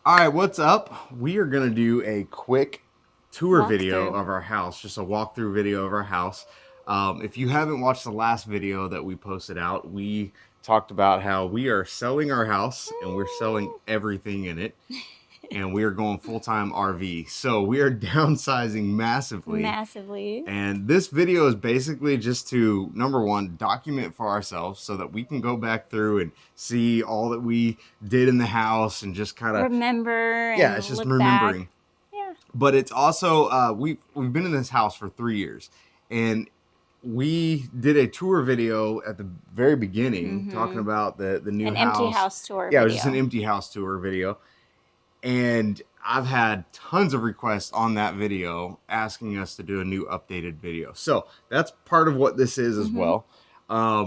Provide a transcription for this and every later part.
All right, what's up? We are going to do a quick tour Walk video through. of our house, just a walkthrough video of our house. If you haven't watched the last video that we posted out, we talked about how we are selling our house and we're selling everything in it, and we are going full time RV. So we are downsizing massively. Massively. And this video is basically just to, number one, document for ourselves so that we can go back through and see all that we did in the house and just kind of, Remember yeah, it's and just look back. remembering. Yeah. But it's also we've been in this house for 3 years, and we did a tour video at the very beginning talking Mm-hmm. about the new An empty house. house tour Yeah, it was just an video. empty house tour video, and I've had tons of requests on that video asking us to do a new updated video. So that's part of what this is as Mm-hmm. well.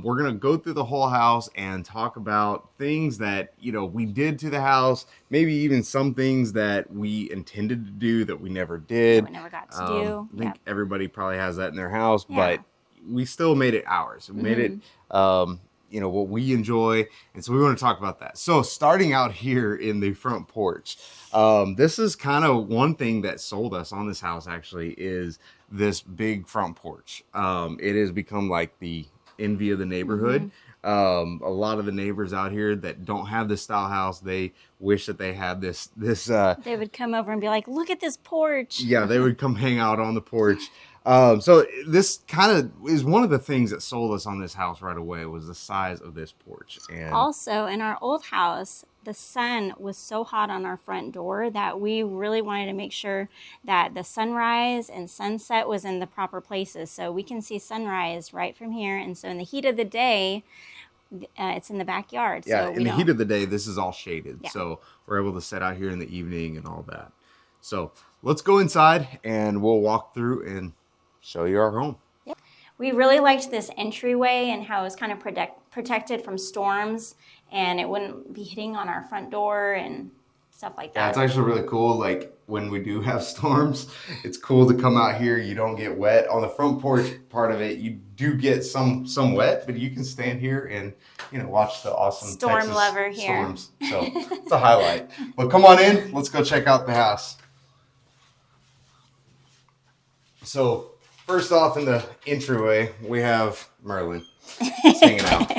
We're gonna go through the whole house and talk about things that we did to the house, maybe even some things that we intended to do that we never That did. we never got to do. I Yep. think everybody probably has that in their house, Yeah. but we still made it ours. We made it Mm-hmm. what we enjoy, and so we want to talk about that. So starting out here in the front porch, this is kind of one thing that sold us on this house. Actually, is this big front porch. It has become like the envy of the Mm-hmm. neighborhood. A lot of the neighbors out here that don't have this style house, they wish that they had this. They would come over and be like, "Look at this porch." Yeah, they would come hang out on the porch. So this kind of is one of the things that sold us on this house right away, was the size of this porch. And Also, in our old house, the sun was so hot on our front door that we really wanted to make sure that the sunrise and sunset was in the proper places. So we can see sunrise right from here. And so in the heat of the day, it's in the backyard. yeah, So in we the heat don't, of the day, this is all shaded, yeah. so we're able to sit out here in the evening and all that. So let's go inside and we'll walk through and show you our home. We really liked this entryway and how it was kind of protected from storms and it wouldn't be hitting on our front door and stuff like Yeah, it's that. actually really cool. Like when we do have storms, it's cool to come out here. You don't get wet. On the front porch part of it, you do get some wet, but you can stand here and watch the awesome Storm Texas lover here. storms. So it's a highlight. But come on in. Let's go check out the house. So first off, in the entryway, we have Merlin just hanging out.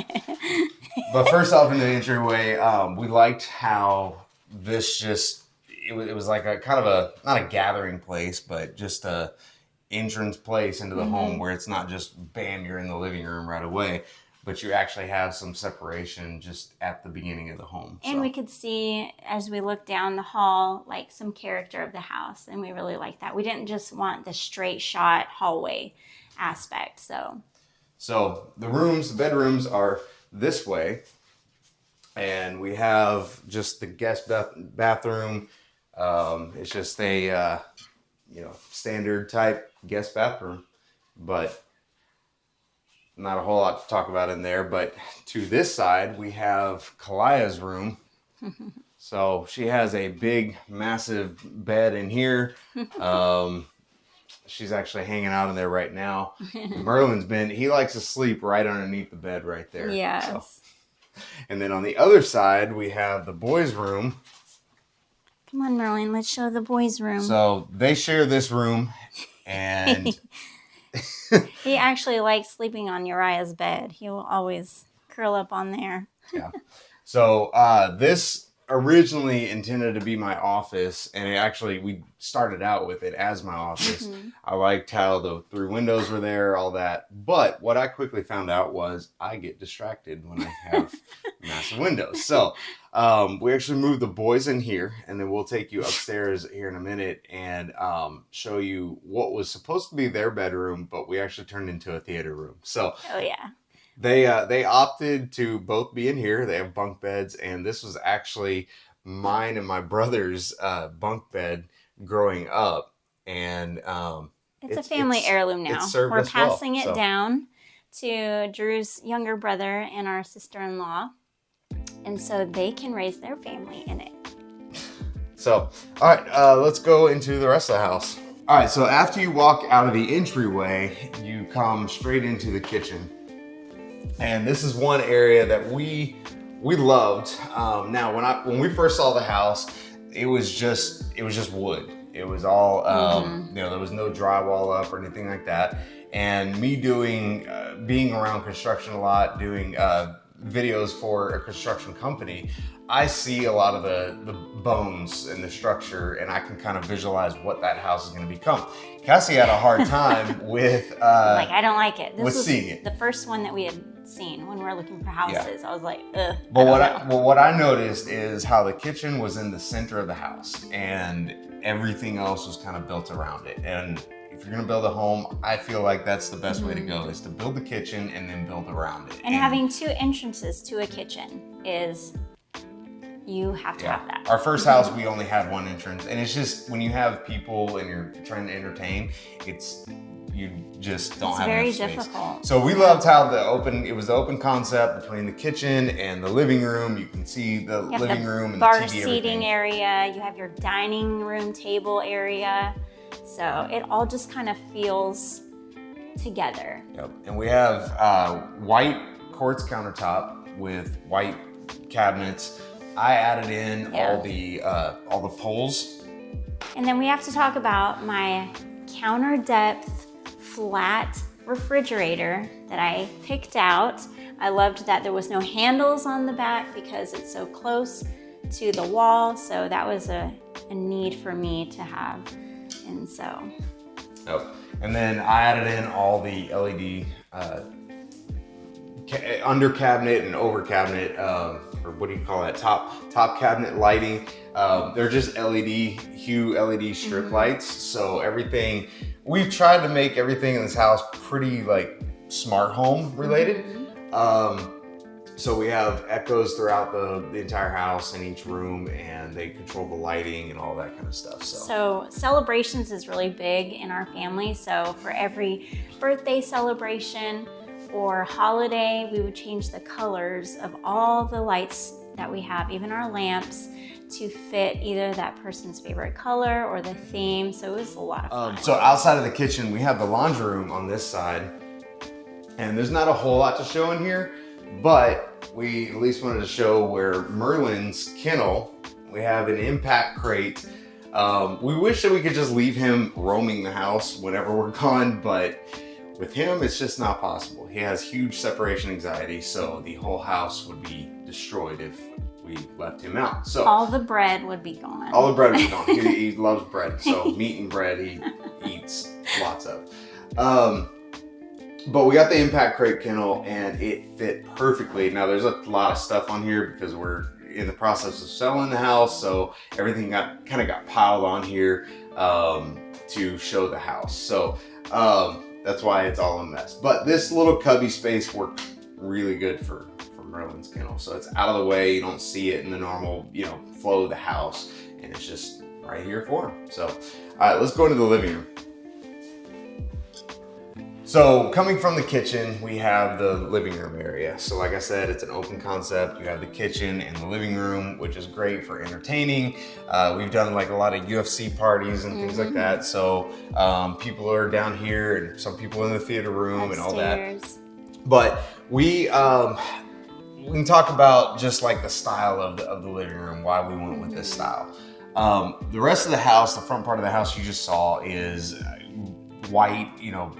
But first off, in the entryway, we liked how this just it was like a kind of a, not a gathering place, but just a entrance place into the home, Mm-hmm. where it's not just bam, you're in the living room right away, but you actually have some separation just at the beginning of the home. And we could see as we looked down the hall, like some character of the house, and we really liked that. We didn't just want the straight shot hallway aspect. So the bedrooms are this way, and we have just the bathroom. It's just a standard type guest bathroom, but not a whole lot to talk about in there. But to this side, we have Kalaya's room. So she has a big, massive bed in here. Um, she's actually hanging out in there right now. He likes to sleep right underneath the bed right there. Yes. So. And then on the other side, we have the boys' room. Come on, Merlin, let's show the boys' room. So they share this room, and He actually likes sleeping on Uriah's bed. He will always curl up on there. yeah. So this originally intended to be my office, and we started out with it as my office. Mm-hmm. I liked how the 3 windows were there, all that. But what I quickly found out was I get distracted when I have massive windows. So we actually moved the boys in here, and then we'll take you upstairs here in a minute and show you what was supposed to be their bedroom, but we actually turned into a theater room. So Oh, yeah. they opted to both be in here. They have bunk beds, and this was actually mine and my brother's bunk bed growing up. And It's a family heirloom now. It served We're us well, passing it so. down to Drew's younger brother and our sister-in-law. And so they can raise their family in it. So, all right, let's go into the rest of the house. All right, so after you walk out of the entryway, you come straight into the kitchen. And this is one area that we loved. Now, when we first saw the house, it was just wood. It was all, there was no drywall up or anything like that. And me being around construction a lot, doing videos for a construction company, I see a lot of the bones in the structure, and I can kind of visualize what that house is going to become. Cassie had a hard time with I don't like it. This was seeing it. The first one that we had seen when we were looking for houses. Yeah. I was like, ugh. But what I noticed is how the kitchen was in the center of the house, and everything else was kind of built around it. And if you're gonna build a home, I feel like that's the best way to go, is to build the kitchen and then build around it. And having 2 entrances to a kitchen is, you have to have that. Our first house, we only had 1 entrance, and it's just, when you have people and you're trying to entertain, you just don't have enough space. It's very difficult. So we loved how it was the open concept between the kitchen and the living room. You can see the living room and the TV, bar seating area. You have your dining room table area. So it all just kind of feels together. Yep. And we have white quartz countertop with white cabinets. I added in all the poles. And then we have to talk about my counter depth flat refrigerator that I picked out. I loved that there was no handles on the back because it's so close to the wall. So that was a need for me to have. And so. Oh, and then I added in all the LED under cabinet and over cabinet, or what do you call that? Top cabinet lighting. They're just hue LED strip lights. So everything, we've tried to make everything in this house pretty like smart home related. So we have echoes throughout the entire house in each room, and they control the lighting and all that kind of stuff. So celebrations is really big in our family. So for every birthday celebration or holiday, we would change the colors of all the lights that we have, even our lamps, to fit either that person's favorite color or the theme. So it was a lot of fun. So outside of the kitchen, we have the laundry room on this side, and there's not a whole lot to show in here, but we at least wanted to show where Merlin's kennel, we have an impact crate. We wish that we could just leave him roaming the house whenever we're gone, but with him, it's just not possible. He has huge separation anxiety, so the whole house would be destroyed if we left him out. So all the bread would be gone. All the bread would be gone. He loves bread, so meat and bread he eats lots of. But we got the impact crate kennel, and it fit perfectly. Now there's a lot of stuff on here because we're in the process of selling the house, so everything got piled on here to show the house. So that's why it's all a mess. But this little cubby space worked really good for Merlin's kennel. So it's out of the way. You don't see it in the normal, flow of the house, and it's just right here for him. So, all right, let's go into the living room. So coming from the kitchen, we have the living room area. So like I said, it's an open concept. You have the kitchen and the living room, which is great for entertaining. We've done like a lot of UFC parties and things like that. So people are down here, and some people in the theater room and all that. But we can talk about just like the style of the living room, why we went with this style. The rest of the house, the front part of the house you just saw, is white,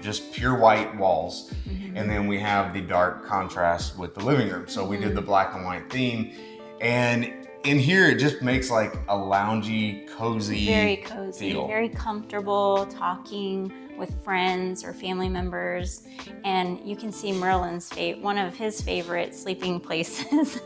just pure white walls. And then we have the dark contrast with the living room. So we did the black and white theme. And in here, it just makes like a loungy, cozy, very cozy, feel. Very comfortable talking with friends or family members. And you can see Merlin's one of his favorite sleeping places.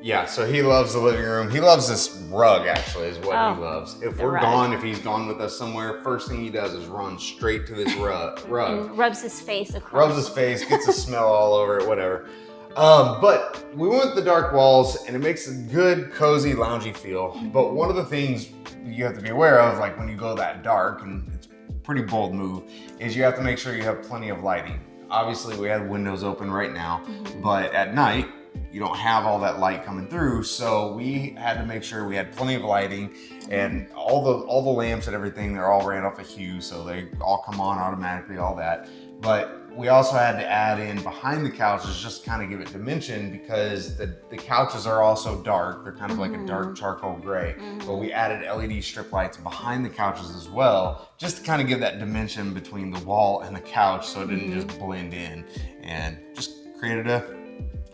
Yeah, so he loves the living room. He loves this rug, actually, is what he loves. If we're gone, if he's gone with us somewhere, first thing he does is run straight to this rug. And rubs his face across. Rubs his face, gets a smell all over it, whatever. But we went with the dark walls, and it makes a good, cozy, loungy feel. But one of the things you have to be aware of, like when you go that dark, and it's a pretty bold move, is you have to make sure you have plenty of lighting. Obviously, we have windows open right now, but at night, you don't have all that light coming through, so we had to make sure we had plenty of lighting, and all the lamps and everything, they're all ran off a hue, so they all come on automatically, all that. But we also had to add in behind the couches, just kind of give it dimension, because the couches are also dark. They're kind of like a dark charcoal gray. But we added LED strip lights behind the couches as well, just to kind of give that dimension between the wall and the couch, so it didn't just blend in, and just created a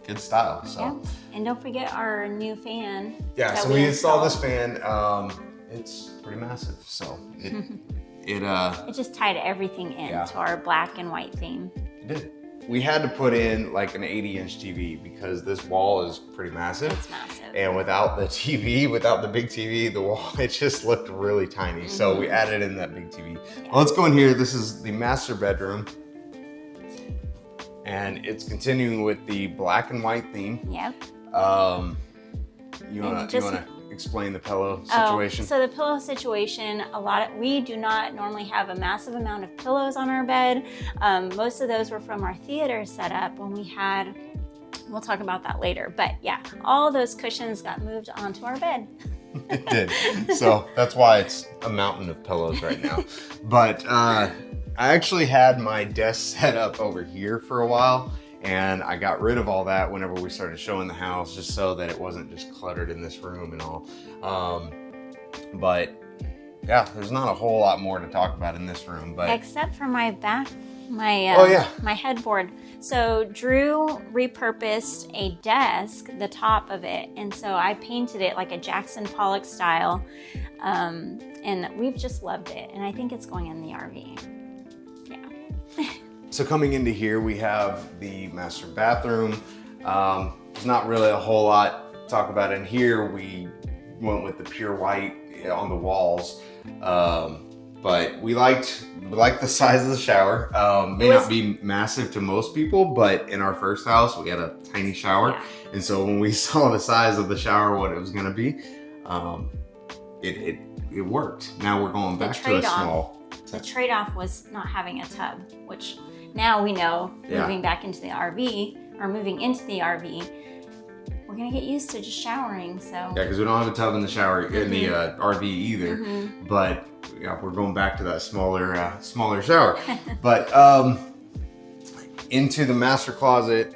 good style. So yeah. And don't forget our new fan. Yeah, so we installed this fan. It's pretty massive, so it just tied everything into our black and white theme. It did. We had to put in like an 80-inch TV because this wall is pretty massive. It's massive. And without the TV, without the big TV, the wall, it just looked really tiny. So we added in that big TV. Yeah. Well, let's go in here. This is the master bedroom. And it's continuing with the black and white theme. Yep. You wanna explain the pillow situation? So the pillow situation, we do not normally have a massive amount of pillows on our bed. Most of those were from our theater setup when we'll talk about that later. But yeah, all those cushions got moved onto our bed. It did. So that's why it's a mountain of pillows right now. But I actually had my desk set up over here for a while, and I got rid of all that whenever we started showing the house, just so that it wasn't just cluttered in this room and all. But yeah, there's not a whole lot more to talk about in this room, but except for my headboard. So Drew repurposed a desk, the top of it, and so I painted it like a Jackson Pollock style, and we've just loved it, and I think it's going in the RV. So coming into here, we have the master bathroom. There's not really a whole lot to talk about in here. We went with the pure white on the walls, but we liked the size of the shower. May not be massive to most people, but in our first house, we had a tiny shower. And so when we saw the size of the shower, what it was gonna be, it worked. Now we're going back to a small. The trade-off was not having a tub, which now we know moving back into the RV, or moving into the RV, we're gonna get used to just showering. So yeah, because we don't have a tub in the shower in the RV either. But yeah, we're going back to that smaller shower. But into the master closet,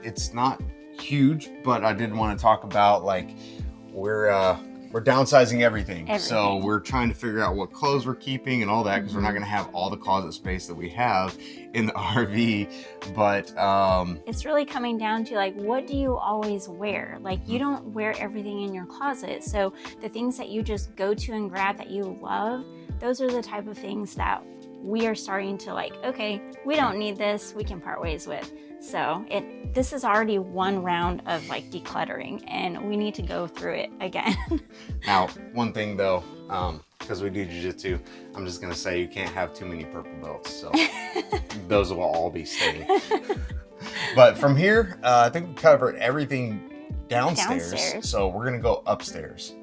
it's not huge, but I did want to talk about, like, we're downsizing everything. So we're trying to figure out what clothes we're keeping and all that, because we're not gonna have all the closet space that we have in the RV. But it's really coming down to, like, what do you always wear? Like, you don't wear everything in your closet. So the things that you just go to and grab that you love, those are the type of things that we are starting to, like, okay, we don't need this, we can part ways with. So this is already one round of, like, decluttering, and we need to go through it again. Now, one thing though, because we do jiu-jitsu, I'm just gonna say you can't have too many purple belts, so those will all be staying. But from here, I think we covered everything downstairs. So we're gonna go upstairs.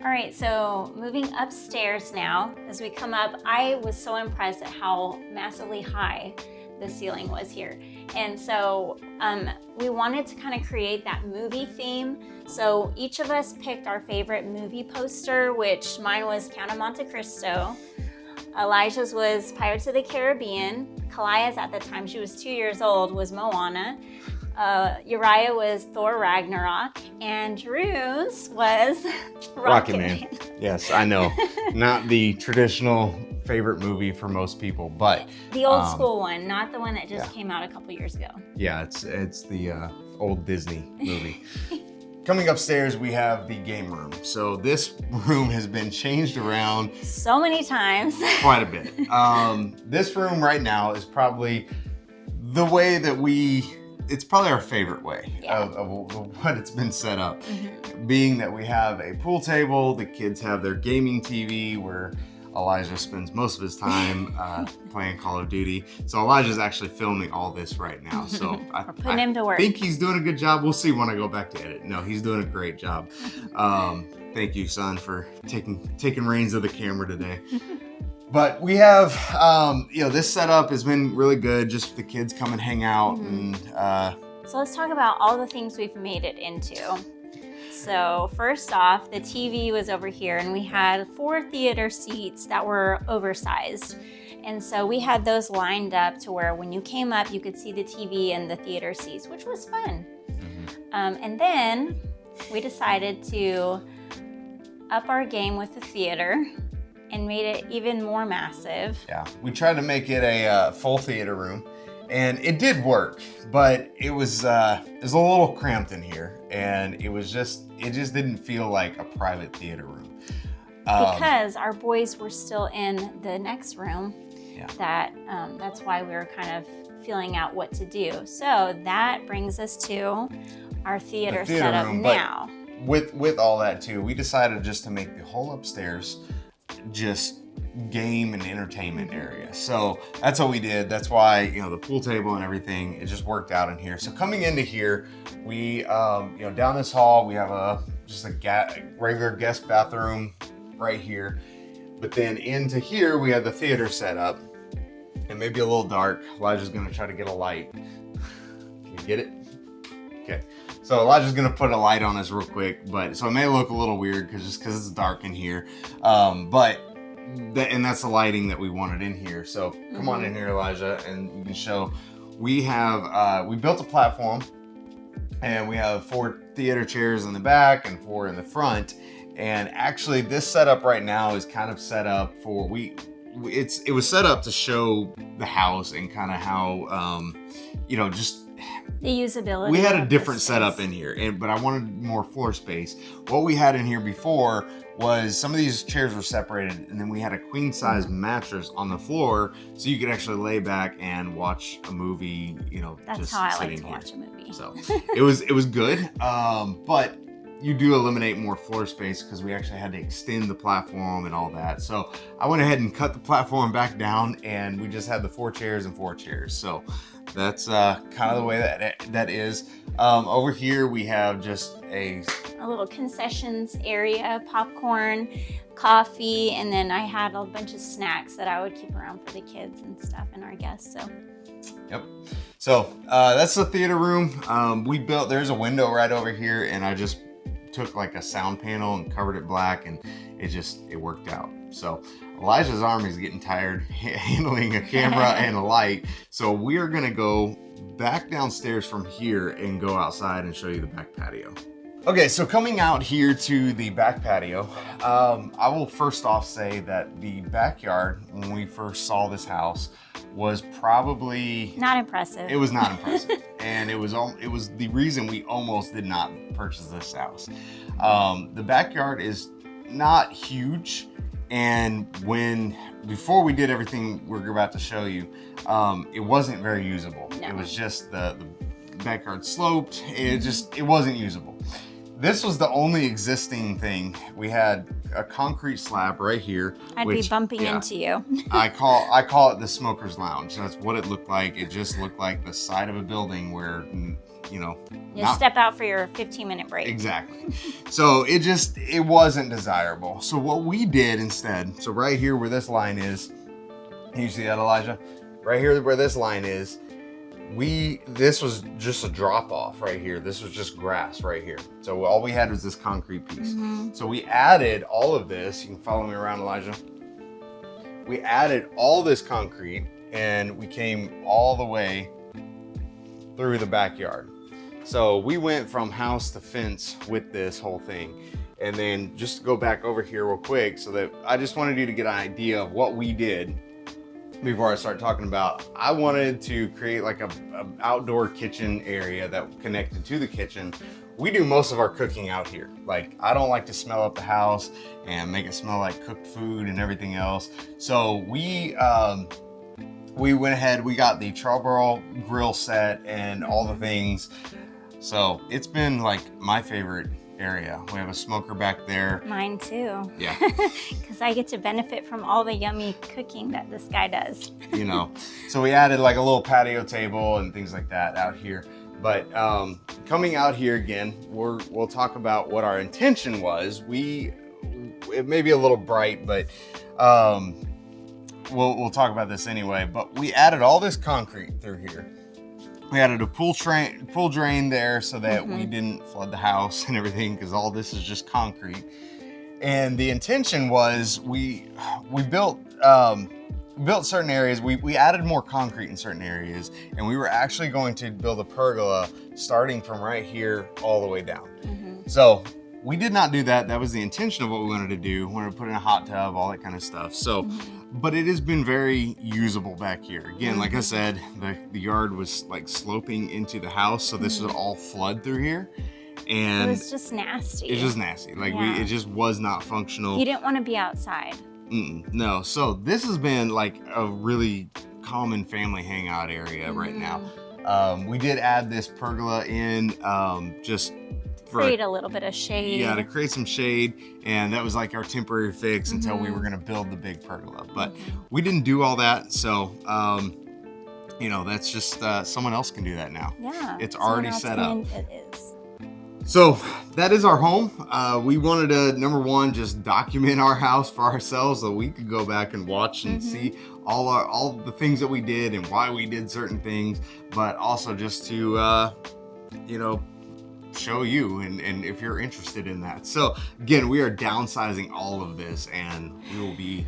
All right, so moving upstairs now, as we come up, I was so impressed at how massively high the ceiling was here. And so we wanted to kind of create that movie theme. So each of us picked our favorite movie poster, which mine was Count of Monte Cristo. Elijah's was Pirates of the Caribbean. Kalaya's, at the time she was 2 years old, was Moana. Uriah was Thor Ragnarok, and Drew's was Rocket Man. Yes, I know. Not the traditional favorite movie for most people, but the old school one, not the one that just came out a couple years ago. Yeah, it's the old Disney movie. Coming upstairs, we have the game room. So this room has been changed around so many times. Quite a bit. This room right now is probably the way that it's probably our favorite way of what it's been set up. Being that we have a pool table, the kids have their gaming TV, where Elijah spends most of his time playing Call of Duty. So Elijah's actually filming all this right now. So we're putting him to work. I think he's doing a good job. We'll see when I go back to edit. No, he's doing a great job. Thank you, son, for taking reins of the camera today. But we have, this setup has been really good. Just the kids come and hang out. And so let's talk about all the things we've made it into. So first off, the TV was over here, and we had 4 theater seats that were oversized. And so we had those lined up to where when you came up, you could see the TV and the theater seats, which was fun. And then we decided to up our game with the theater and made it even more massive. Yeah, we tried to make it a full theater room, and it did work, but it was a little cramped in here, and it just didn't feel like a private theater room. Because our boys were still in the next room. Yeah. That's why we were kind of feeling out what to do. So that brings us to our theater setup room, now. With all that too, we decided just to make the whole upstairs just game and entertainment area. So that's what we did. That's why, the pool table and everything, it just worked out in here. So coming into here, we, down this hall, we have just a regular guest bathroom right here. But then into here, we have the theater set up. It may be a little dark. Elijah's gonna try to get a light. Can you get it? Okay. So Elijah's gonna put a light on us real quick, so it may look a little weird because it's dark in here. And that's the lighting that we wanted in here. So come on in here, Elijah, and you can show. We built a platform, and we have 4 theater chairs in the back and 4 in the front. And actually, this setup right now is kind of set up for it was set up to show the house and kind of how just the usability. We had a different setup in here, but I wanted more floor space. What we had in here before was some of these chairs were separated, and then we had a queen size mattress on the floor, so you could actually lay back and watch a movie. That's just how I sitting like to here. watch a movie. So it was good, but you do eliminate more floor space because we actually had to extend the platform and all that. So I went ahead and cut the platform back down, and we just had the 4 chairs and 4 chairs. So that's kind of the way that is. Over here we have just a little concessions area, popcorn, coffee, and then I had a bunch of snacks that I would keep around for the kids and stuff and our guests. So. Yep. So that's the theater room. There's a window right over here, and I just took like a sound panel and covered it black, and it worked out. So Elijah's arm is getting tired handling a camera and a light. So we are gonna go back downstairs from here and go outside and show you the back patio. Okay, so coming out here to the back patio, I will first off say that the backyard, when we first saw this house, was probably not impressive. It was not impressive, and it was the reason we almost did not purchase this house. The backyard is not huge, and before we did everything we're about to show you, it wasn't very usable. No. It was just the backyard sloped. It wasn't usable. This was the only existing thing. We had a concrete slab right here. I'd be bumping into you. I call it the smoker's lounge. That's what it looked like. It just looked like the side of a building where, you step out for your 15-minute break. Exactly. So it wasn't desirable. So what we did instead, so right here where this line is, can you see that, Elijah? Right here where this line is, this was just a drop off right here. This was just grass right here. So all we had was this concrete piece. So we added all of this. You can follow me around, Elijah. We added all this concrete, and we came all the way through the backyard. So we went from house to fence with this whole thing. And then just to go back over here real quick, so that I just wanted you to get an idea of what we did before I start talking about. I wanted to create like a outdoor kitchen area that connected to the kitchen. We do most of our cooking out here. Like, I don't like to smell up the house and make it smell like cooked food and everything else. So we went ahead, we got the Charbroil grill set and all the things. So it's been like my favorite area. We have a smoker back there. Mine too. Yeah. Because I get to benefit from all the yummy cooking that this guy does. So we added like a little patio table and things like that out here. But coming out here again, we'll talk about what our intention was. It may be a little bright, but we'll talk about this anyway. But we added all this concrete through here. We added a pool drain there so that we didn't flood the house and everything, because all this is just concrete. And the intention was we built built certain areas. We added more concrete in certain areas, and we were actually going to build a pergola starting from right here all the way down. So we did not do that. That was the intention of what we wanted to do. We wanted to put in a hot tub, all that kind of stuff. So, but it has been very usable back here. Again, like I said, the yard was like sloping into the house, so this would all flood through here. And it was just nasty. It's just nasty. Like it just was not functional. You didn't want to be outside. No. So this has been like a really common family hangout area right now. We did add this pergola in just create a little bit of shade. Yeah, to create some shade, and that was like our temporary fix until we were going to build the big pergola. But we didn't do all that, so you know, that's just someone else can do that now. Yeah, it's already set up. It is. So that is our home. We wanted to, number one, just document our house for ourselves so we could go back and watch and see all the things that we did and why we did certain things, but also just to you know, show you and if you're interested in that. So again, we are downsizing all of this, and we will be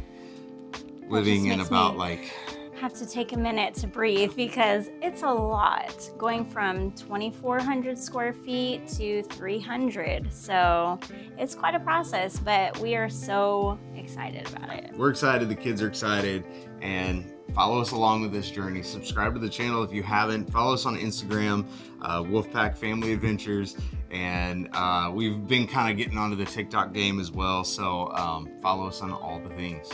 living in about like, have to take a minute to breathe because it's a lot going from 2,400 square feet to 300. So it's quite a process, but we are so excited about it. We're excited, the kids are excited, and follow us along with this journey. Subscribe to the channel if you haven't. Follow us on Instagram, Wolfpack Family Adventures, and we've been kind of getting onto the TikTok game as well. So follow us on all the things.